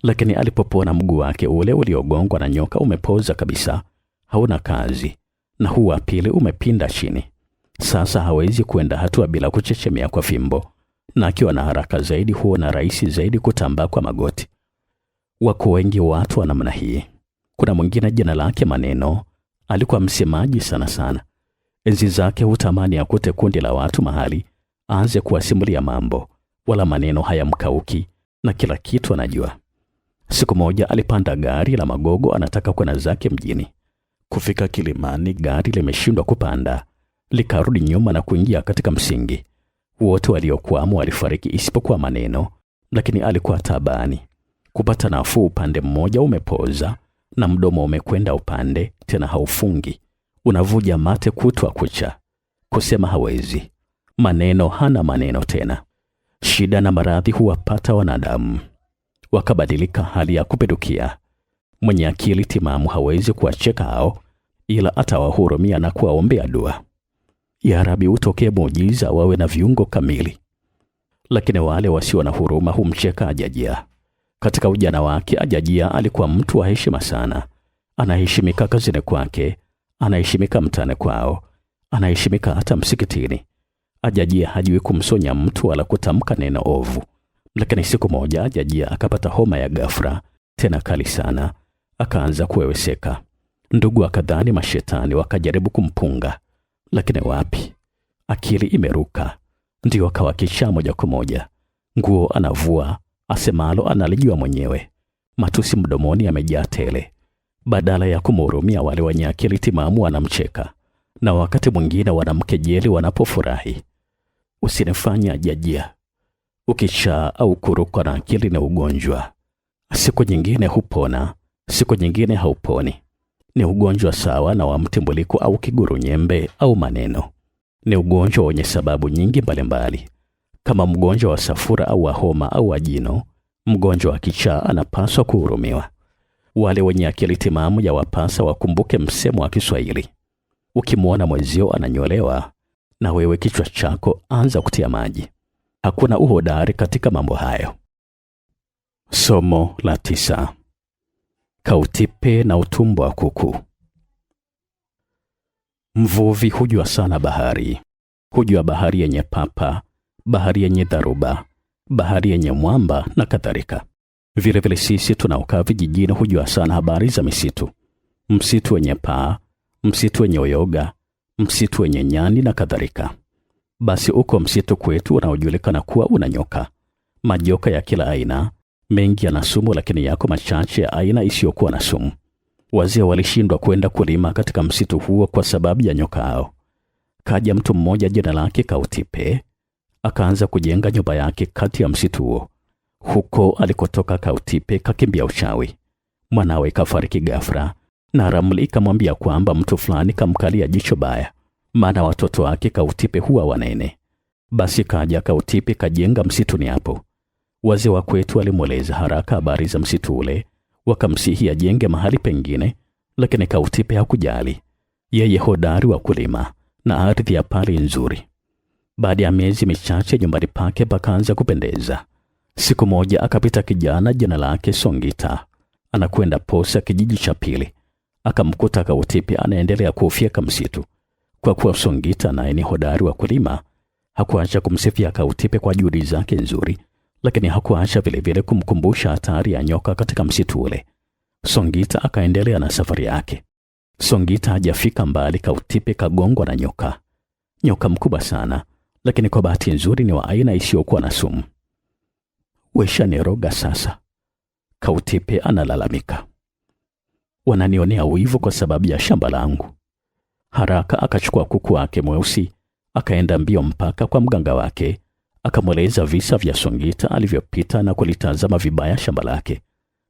lakini alipopona mguu wake ule uliogongwa na nyoka umepoza kabisa, hauna kazi, na huu wa pili umepinda chini. Sasa hawezi kwenda hatua bila kuchechemea kwa fimbo, na akiwa na haraka zaidi huona rahisi zaidi kutambaa kwa magoti. Wako wengi watu wa namna hii. Kuna mwingine jina lake Maneno, alikuwa msemaji sana. Enzi zake hutamani akute kundi la watu mahali, aanze kuwasimulia mambo, wala maneno hayamkauki na kila kitu anajua. Siku moja alipanda gari la magogo anataka kwenda zake mjini. Kufika kilimani gari limeshindwa kupanda, likarudi nyuma na kuingia katika msingi. Wote waliokuwamo walifariki isipokuwa Maneno, lakini alikuwa tabani. Kupata nafuu upande mmoja umepoza na mdomo umekwenda upande, tena haufungi. Unavuja mate kutwa kucha. Kusema hawezi. Maneno hana maneno tena. Shida na maradhi huwapata wanadamu. Wakabadilika hali ya kupedukia. Mwenye akili timamu hawezi kuwacheka hao, ila atawahurumia na kuwaombea dua. Ya Rabbi utokee muujiza wawe na viungo kamili. Lakini wale wasio na huruma humcheka Ajajia. Katika ujana wake Ajajia alikuwa mtu wa heshima sana. Anaheshimika kazini kwake, anaheshimika mtaani kwao, anaheshimika hata msikitini. Ajajia hajui kumsonya mtu wala kutamka neno ovu. Lakini siku moja Ajajia akapata homa ya ghafla, tena kali sana, akaanza kuweweseka. Ndugu akadhani mashetani, wakajaribu kumpunga, lakini wapi, akili imeruka. Ndio akawakisha moja kwa moja. Nguo anavua, asemalo analijua mwenyewe. Matusi mdomoni yamejaa tele. Badala ya kumhurumia wale wenye akili timamu wanamcheka, na wakati mwingine wanamkejeli wanapofurahi. Usinifanye Ajajia. Ukichaa au kurukwa na akili na ugonjwa. Siku nyingine hupona, siku nyingine hauponi. Ni ugonjwa sawa na wa mtimbuliko au kiguru nyembe au maneno. Ni ugonjwa wenye sababu nyingi mbalimbali. Kama mgonjwa wa safura au wa homa au wa jino, mgonjwa wa kichaa anapaswa kuhurumiwa. Wale wenye akili timamu yawapasa wakumbuke msemo wa Kiswahili: ukimwona mwenzio ananyolewa, na wewe kichwa chako anza kutia maji. Hakuna uhodari katika mambo hayo. Somo la 9: Kautipe na utumbo wa kuku. Mvuvi hujua sana bahari. Hujua bahari yenye papa, bahari yenye dharuba, bahari yenye mwamba na kadhalika. Vile vile sisi tunaokaa vijijini hujua sana habari za misitu. Msitu wenye paa, msitu wenye uyoga, msitu wenye nyani na kadhalika. Basi uko msitu kwetu unaojulikana kuwa una nyoka. Majoka ya kila aina, mengi yana sumu, lakini yako machache ya aina isiyokuwa na sumu. Wazee walishindwa kwenda kulima katika msitu huo kwa sababu ya nyoka hao. Kaja mtu mmoja jina lake Kautipe, akaanza kujenga nyumba yake kati ya msitu huo. Huko alikotoka Kautipe kakimbia uchawi. Mwanawe kafariki ghafla, na ramli ikamwambia kwamba mtu fulani kamkalia jicho baya, maana watoto wake Kautipe huwa wanene. Basi kaja Kautipe kajenga msituni hapo. Wazee wa kwetu walimweleza haraka habari za msitu ule, wakamsihi ajenge mahali pengine, lakini Kautipe hakujali. Yeye hodari wa kulima na ardhi ya pale nzuri. Baada ya miezi michache nyumbani pake pakaanza kupendeza. Siku moja akapita kijana jina lake Songita, anakwenda posa kijiji cha pili. Akamkuta Kautipe anaendelea kufyeka msitu. Kwa kuwa Songita naye ni hodari wa kulima, hakuacha kumsifia Kautipe kwa juhudi zake nzuri, lakini hakuacha vile vile kumkumbusha hatari ya nyoka katika msitu ule. Songita akaendelea na safari yake. Songita hajafika mbali, Kautipe kagongwa na nyoka. Nyoka mkubwa sana, lakini kwa bahati nzuri ni wa aina isiyokuwa na sumu. Weshaniroga sasa, Kautipe analalamika. Wananionea wivu kwa sababu ya shamba langu. Haraka akachukua kuku wake mweusi, akaenda mbio mpaka kwa mganga wake, akamweleza visa vya Songita alivyopita na kulitazama vibaya shamba lake.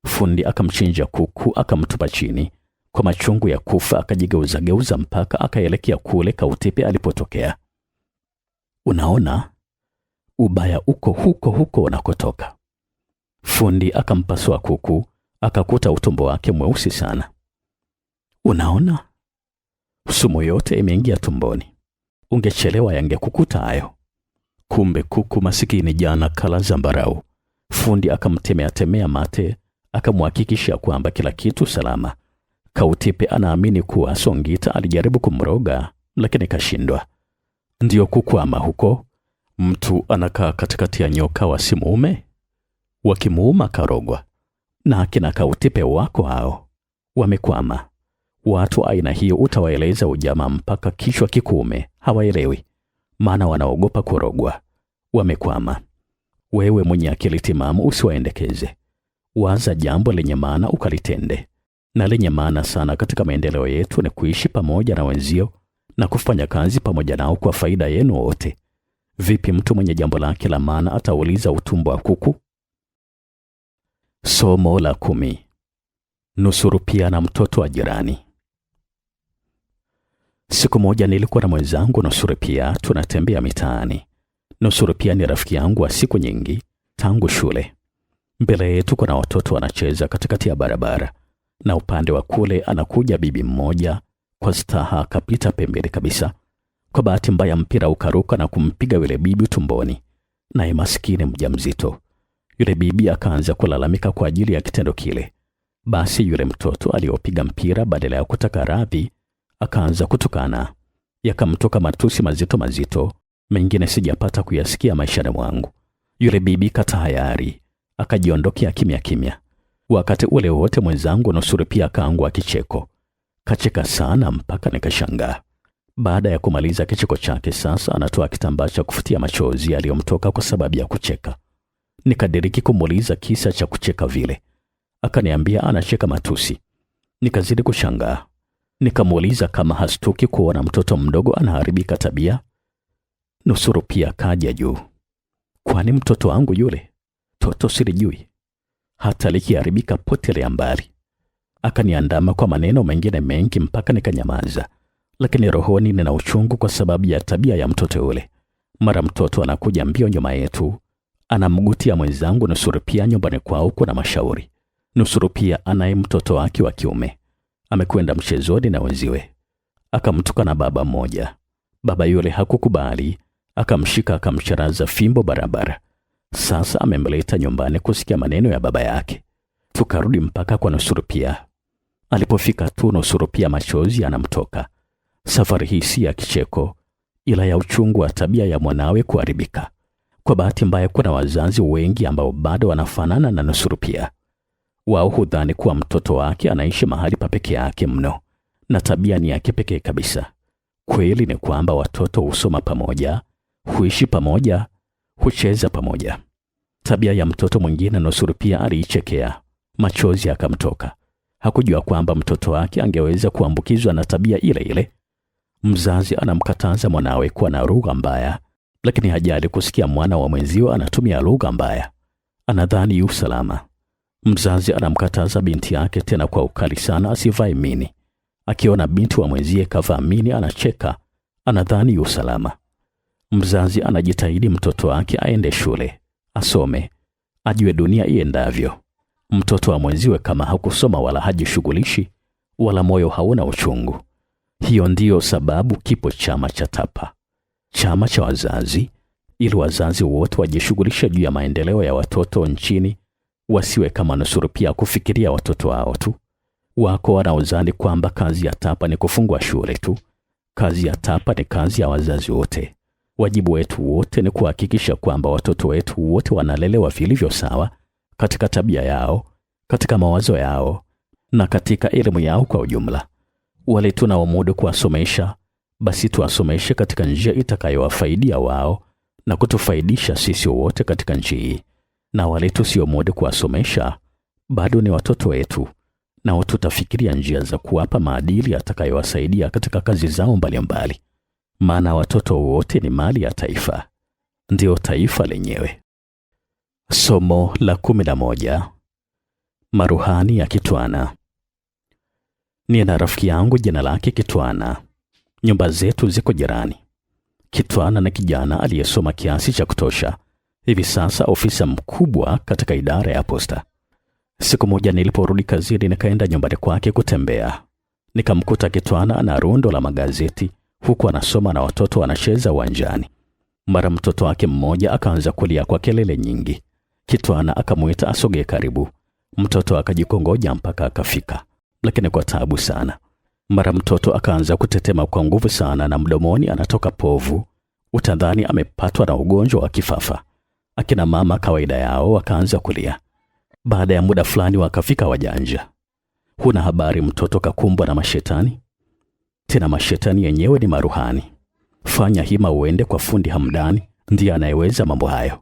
Fundi akamchinja kuku, akamtupa chini. Kwa machungu ya kufa akajigeuza mpaka akaelekea kule Kautipe alipotokea. Unaona, ubaya uko huko unakotoka. Fundi akampasua kuku, akakuta utumbo wake mweusi sana. Unaona, sumu yote imeingia tumboni. Ungechelewa yangekukuta hayo. Kumbe kuku masikini jana kala zambarau. Fundi akamtemea mate, akamhakikisha kwamba kila kitu salama. Kautipe anaamini kuwa Songita alijaribu kumroga, lakini kashindwa. Ndiyo kukwama huko. Mtu anakaa katikati ya nyoka wasimuume, wakimuuma karogwa. Na akina Kautipe wako hao wamekwama. Watu aina hiyo utawaeleza ujamaa mpaka kichwa kikuume, hawaelewi, maana wanaogopa kurogwa. Wamekwama. Wewe mwenye akili timamu usiwaendekeze. Waza jambo lenye maana ukalitende. Na lenye maana sana katika maendeleo yetu ni kuishi pamoja na wenzio na kufanya kazi pamoja nao kwa faida yenu wote. Vipi mtu mwenye jambo lake la maana atauliza utumbo wa kuku? Somo la 10: Nusuru pia na mtoto wa jirani. Siku moja nilikuwa na mwenzangu Nusuru pia tunatembea mitaani. Nusuru pia ni rafiki yangu wa siku nyingi tangu shule. Mbele yetu kuna watoto wanacheza katikati ya barabara, na upande wa kule anakuja bibi mmoja kwa staha, akapita pembeni kabisa. Kwa bahati mbaya mpira ukaruka na kumpiga yule bibi tumboni, naye maskini mjamzito. Yule bibi akaanza kulalamika kwa ajili ya kitendo kile. Basi yule mtoto aliopiga mpira badala ya kutaka radhi akaanza kutukana. Yakamtoka matusi mazito, mengine sijapata kuyasikia maishani mwangu. Yule bibi katayari akajiondokea kimya. Wakati ule wote mwenzangu Nusuru pia akaangua kicheko. Kacheka sana mpaka nikashangaa. Baada ya kumaliza kicheko chake, sasa anatoa kitambaa cha kufutia machozi aliyomtoka kwa sababu ya kucheka. Nikadiriki kumuuliza kisa cha kucheka vile. Akaniambia anacheka matusi. Nikazidi kushangaa. Nikamuuliza kama hastuki kuona mtoto mdogo anaharibika tabia. Nusuru pia kaja juu. Kwani mtoto wangu yule? Toto silijui. Hata likiharibika potelea mbali. Akaniandama kwa maneno mengine mengi mpaka nikanyamaza, lakini rohoni nina uchungu kwa sababu ya tabia ya mtoto yule. Mara mtoto anakuja mbio nyuma yetu, anamgutia mwenzangu nusuru pia nyumbani kwao kuna mashauri. Nusuru pia anaye mtoto wake wa kiume, amekwenda mchezoni na wenziwe. Akamtuka na baba mmoja. Baba yule hakukubali, akamshika akamcharaza fimbo barabara. Sasa amemleta nyumbani kusikia maneno ya baba yake. Tukarudi mpaka kwa Nusuru pia. Alipofika tu, Nusuru pia machozi anamtoka. Safari hii si ya kicheko, ila ya uchungu wa tabia ya mwanawe kuharibika. Kwa bahati mbaya kuna wazazi wengi ambao bado wanafanana na Nusuru pia. Wao hudhani kuwa mtoto wake anaishi mahali pa peke yake mno na tabia ni yake pekee kabisa. Kweli ni kwamba watoto husoma pamoja, huishi pamoja, hucheza pamoja. Tabia ya mtoto mwingine Nusuru pia aliichekea, machozi akamtoka. Hakujua kwamba mtoto wake angeweza kuambukizwa na tabia ile ile. Mzazi anamkataza mwanawe kuwa na lugha mbaya, lakini hajali kusikia mwana wa mwenzio anatumia lugha mbaya. Anadhani yu salama. Mzazi anamkataza binti yake tena kwa ukali sana asivae mini. Akiona binti wa mwenzie kavaa mini anacheka, anadhani yu salama. Mzazi anajitahidi mtoto wake aende shule, asome, ajue dunia iendavyo. Mtoto wa mwenziwe kama hakusoma wala hajishughulishi, wala moyo hauna uchungu. Hiyo ndiyo sababu kipo chama cha TAPA, chama cha wazazi, ili wazazi wote wajishughulishe juu ya maendeleo ya watoto nchini, wasiwe kama Nusuru pia kufikiria watoto wao tu. Wako wanaozani kwamba kazi ya TAPA ni kufungua shule tu. Kazi ya TAPA ni kazi ya wazazi wote. Wajibu wetu wote ni kuhakikisha kwamba watoto wetu wote wanalelewa vilivyo sawa katika tabia yao, katika mawazo yao na katika elimu yao kwa ujumla. Wale tunaomudu kuwasomesha, basi tuwasomeshe katika njia itakayowafaidia wao na kutufaidisha sisi wote katika nchi hii. Na wale tusiomudu kuwasomesha, bado ni watoto wetu, na tutafikiria njia za kuwapa maadili yatakayowasaidia katika kazi zao mbalimbali. Maana watoto wote ni mali ya taifa, ndio taifa lenyewe. Somo la 11. Maruhani ya Kitwana. Nina rafiki yangu jina lake Kitwana. Nyumba zetu ziko jirani. Kitwana na kijana aliyesoma kiasi cha kutosha, hivi sasa ofisa mkubwa katika idara ya posta. Siku moja niliporudi kazini nikaenda nyumbani kwake kutembea. Nikamkuta Kitwana ana rundo la magazeti huku anasoma na watoto wanacheza uwanjani. Mara mtoto wake mmoja akaanza kulia kwa kelele nyingi. Kitwana akamuita asogee karibu. Mtoto akajikongoja mpaka akafika, lakini kwa taabu sana. Mara mtoto akaanza kutetema kwa nguvu sana na mdomoni anatoka povu. Utadhani amepatwa na ugonjwa wa kifafa. Akina mama kawaida yao wakaanza kulia. Baada ya muda fulani wakafika wajanja. Huna habari mtoto kakumbwa na mashetani? Tena mashetani yenyewe ni maruhani. Fanya hima uende kwa fundi Hamdani, ndiye anayeweza mambo hayo.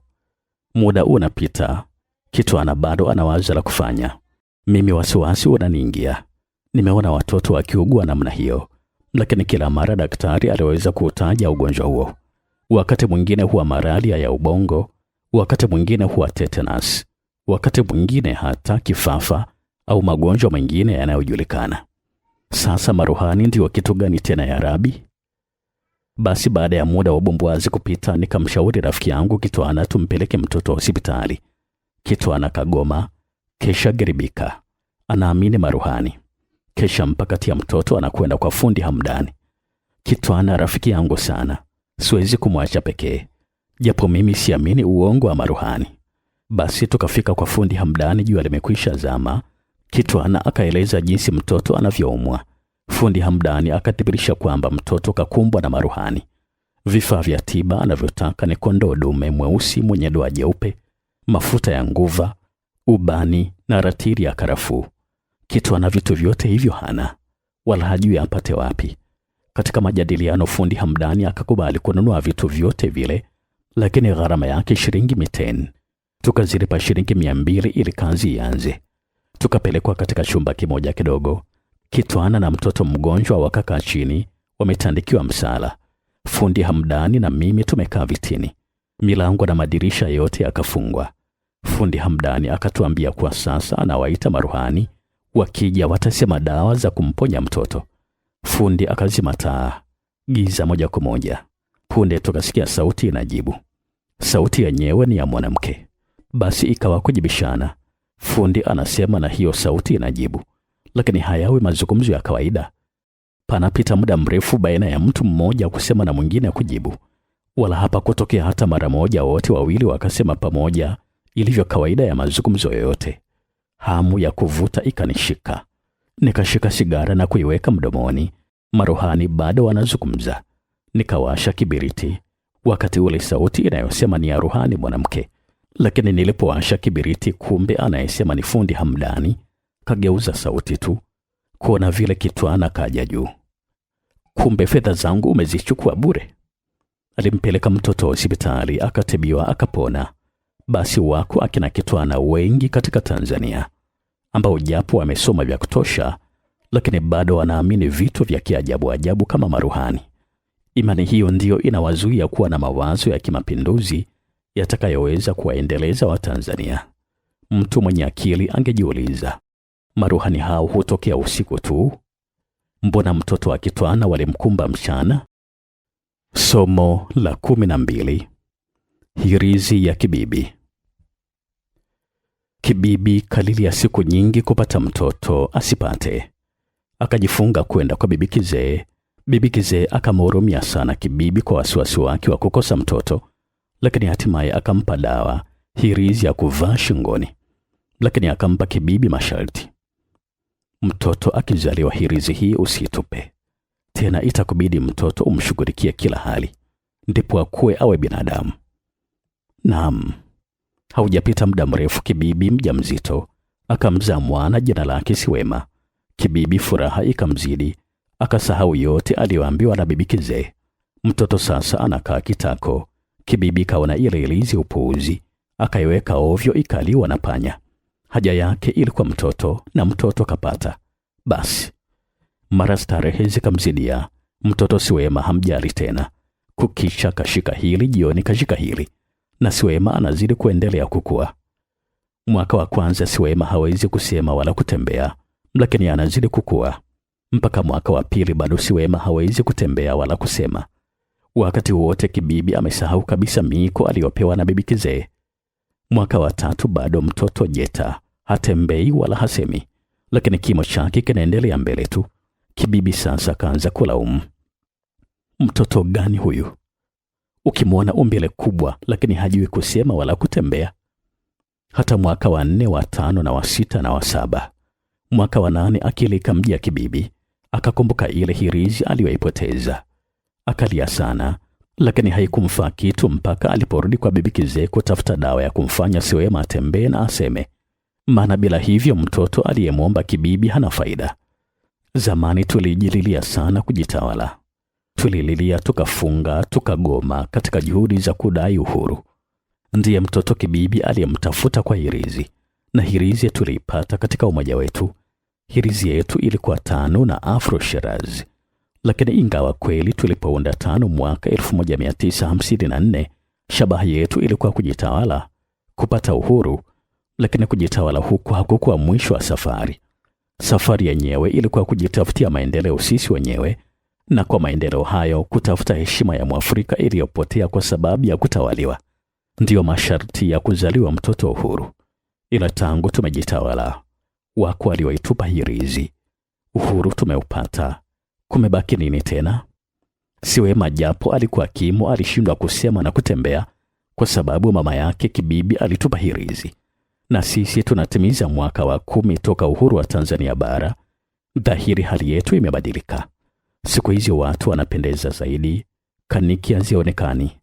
Muda unapita, Kitwana bado anawaza la kufanya. Mimi wasiwasi unaniingia. Nimeona watoto wakiugua namna hiyo, lakini kila mara daktari aliweza kutaja ugonjwa huo. Wakati mwingine huwa malaria ya ubongo, wakati mwingine huwa tetanus, wakati mwingine hata kifafa au magonjwa mengine yanayojulikana. Sasa maruhani ndio kitu gani tena ya Rabi? Basi baada ya muda wa bumbwazi kupita, nikamshauri rafiki yangu Kitwana tumpeleke mtoto hospitali. Kitwana kagoma, kesha geribika. Anaamini maruhani. Kesha mpakatia mtoto anakwenda kwa fundi Hamdani. Kitwana rafiki yangu sana, siwezi kumwacha pekee, japo mimi siamini uongo wa maruhani. Basi tukafika kwa fundi Hamdani, jua limekwisha zama. Kitwana akaeleza jinsi mtoto anavyoumwa. Fundi Hamdani akathibitisha kwamba mtoto kakumbwa na maruhani. Vifaa vya tiba anavyotaka ni kondoo dume mweusi mwenye doa jeupe, mafuta ya nguva, ubani na ratiri ya karafuu. Kitwana vitu vyote hivyo hana, wala hajui apate wapi. Katika majadiliano fundi Hamdani akakubali kununua vitu vyote vile, lakini gharama yake shilingi 200. Tukazilipa shilingi 200 ili kazi ianze. Tukapelekwa katika chumba kimoja kidogo. Kitwana na mtoto mgonjwa wakakaa chini, wametandikiwa msala. Fundi Hamdani na mimi tumekaa vitini. Milango na madirisha yote yakafungwa. Fundi Hamdani akatuambia kwa sasa anawaita maruhani Wakija watasema dawa za kumponya mtoto. Fundi akazima taa. Giza moja kwa moja. Punde tukasikia sauti inajibu. Sauti yenyewe ni ya mwanamke. Basi ikawa kujibishana. Fundi anasema na hiyo sauti inajibu. Lakini hayawi mazungumzo ya kawaida. Panapita muda mrefu baina ya mtu mmoja kusema na mwingine kujibu. Wala hapa kutokea hata mara moja wote wawili wakasema pamoja ilivyo kawaida ya mazungumzo yoyote. Hamu ya kuvuta ikanishika. Nikashika sigara na kuiweka mdomoni. Maruhani bado wanazungumza. Nikawasha kibiriti. Wakati ule sauti inayosema ni ya Ruhani mwanamke. Lakini nilipowasha kibiriti kumbe anayesema ni Fundi Hamdani. Kageuza sauti tu. Kuona vile Kitwana kaja juu. Kumbe fedha zangu umezichukua bure. Alimpeleka mtoto hospitali akatibiwa akapona. Basi wako akina Kitwana wengi katika Tanzania ambao japo wamesoma vya kutosha lakini bado wanaamini vitu vya kiajabu ajabu kama maruhani. Imani hiyo ndiyo inawazuia kuwa na mawazo ya kimapinduzi yatakayoweza kuwaendeleza Watanzania. Mtu mwenye akili angejiuliza, maruhani hao hutokea usiku tu? Mbona mtoto wa Kitwana walimkumba mchana? Somo la 12. Hirizi ya kibibi. Kibibi kalilia siku nyingi kupata mtoto asipate. Akajifunga kwenda kwa bibi kizee. Bibi kizee akamhurumia sana kibibi kwa wasiwasi wake wa kukosa mtoto, lakini hatimaye akampa dawa, hirizi ya kuvaa shingoni. Lakini akampa kibibi masharti. Mtoto akizaliwa hirizi hii usitupe. Tena itakubidi mtoto umshughulikie kila hali, ndipo akue awe binadamu. Naam. Haujapita muda mrefu kibibi mjamzito akamzaa mwana jina lake Siwema. Kibibi furaha ikamzidi, akasahau yote aliyoambiwa na bibi kizee. Mtoto sasa anakaa kitako. Kibibi kaona ile ilizi upuuzi, akaiweka ovyo ikaliwa na panya. Haja yake ilikuwa mtoto na mtoto kapata. Basi mara starehe zikamzidia. Mtoto Siwema hamjali tena. Kukisha kashika hili, jioni kashika hili, na Siwema anazidi kuendelea kukua. Mwaka wa kwanza Siwema hawezi kusema wala kutembea, lakini anazidi kukua. Mpaka mwaka wa pili bado Siwema hawezi kutembea wala kusema. Wakati wote kibibi amesahau kabisa miiko aliyopewa na bibi kizee. Mwaka wa tatu bado mtoto Jeta hatembei wala hasemi, lakini kimo chake kinaendelea mbele tu. Kibibi sasa kaanza kulaumu. Mtoto gani huyu? Ukimwona umbile kubwa lakini hajui kusema wala kutembea. Hata mwaka wa 4, wa 5 na wa 6 na wa 7. Mwaka wa 8 akili ikamjia kibibi, akakumbuka ile hirizi aliyoipoteza. Akalia sana, lakini haikumfaa kitu mpaka aliporudi kwa bibi kizee kutafuta dawa ya kumfanya Siwema atembee na aseme. Maana bila hivyo mtoto aliyemwomba kibibi hana faida. Zamani tulijililia sana kujitawala. Tulililia, tukafunga, tukagoma katika juhudi za kudai uhuru. Ndiye mtoto kibibi aliyemtafuta kwa hirizi, na hirizi tuliipata katika umoja wetu. Hirizi yetu ilikuwa TANU na Afro Shirazi. Lakini ingawa kweli tulipounda TANU mwaka 1954, shabaha yetu ilikuwa kujitawala, kupata uhuru, lakini kujitawala huku hakukuwa mwisho wa safari. Safari yenyewe ilikuwa kujitafutia maendeleo sisi wenyewe, na kwa maendeleo hayo kutafuta heshima ya Mwafrika iliyopotea kwa sababu ya kutawaliwa. Ndiyo masharti ya kuzaliwa mtoto uhuru. Ila tangu tumejitawala, wako walioitupa hirizi. Uhuru tumeupata. Kumebaki nini tena? Siwema japo alikuwa kimo alishindwa kusema na kutembea kwa sababu mama yake kibibi alitupa hirizi. Na sisi tunatimiza mwaka wa 10 toka uhuru wa Tanzania bara. Dhahiri hali yetu imebadilika. Siku hizi watu wanapendeza zaidi, kaniki hazionekani,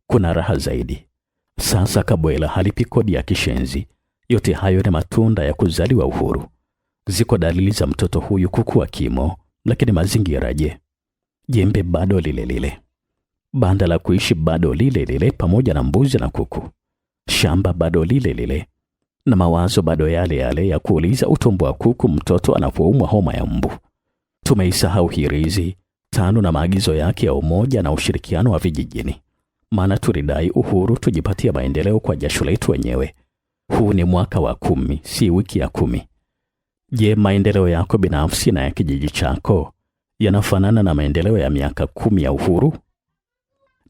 kuna raha zaidi. Sasa kabwela halipi kodi ya kishenzi. Yote hayo ni matunda ya kuzaliwa uhuru. Ziko dalili za mtoto huyu kukua kimo, lakini mazingira je? Jembe bado lile lile. Banda la kuishi bado lile lile pamoja na mbuzi na kuku. Shamba bado lile lile. Na mawazo bado yale yale ya kuuliza utumbo wa kuku mtoto anapoumwa homa ya mbu. Tumeisahau hirizi, TANU na maagizo yake ya umoja na ushirikiano wa vijijini. Maana tulidai uhuru tujipatia maendeleo kwa jasho letu wenyewe. Huu ni mwaka wa 10, si wiki ya 10. Je, maendeleo yako binafsi na ya kijiji chako yanafanana na maendeleo ya miaka 10 ya uhuru?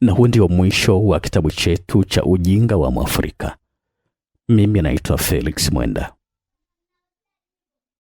Na huu ndio mwisho wa kitabu chetu cha Ujinga wa Mwafrika. Mimi naitwa Felix Mwenda.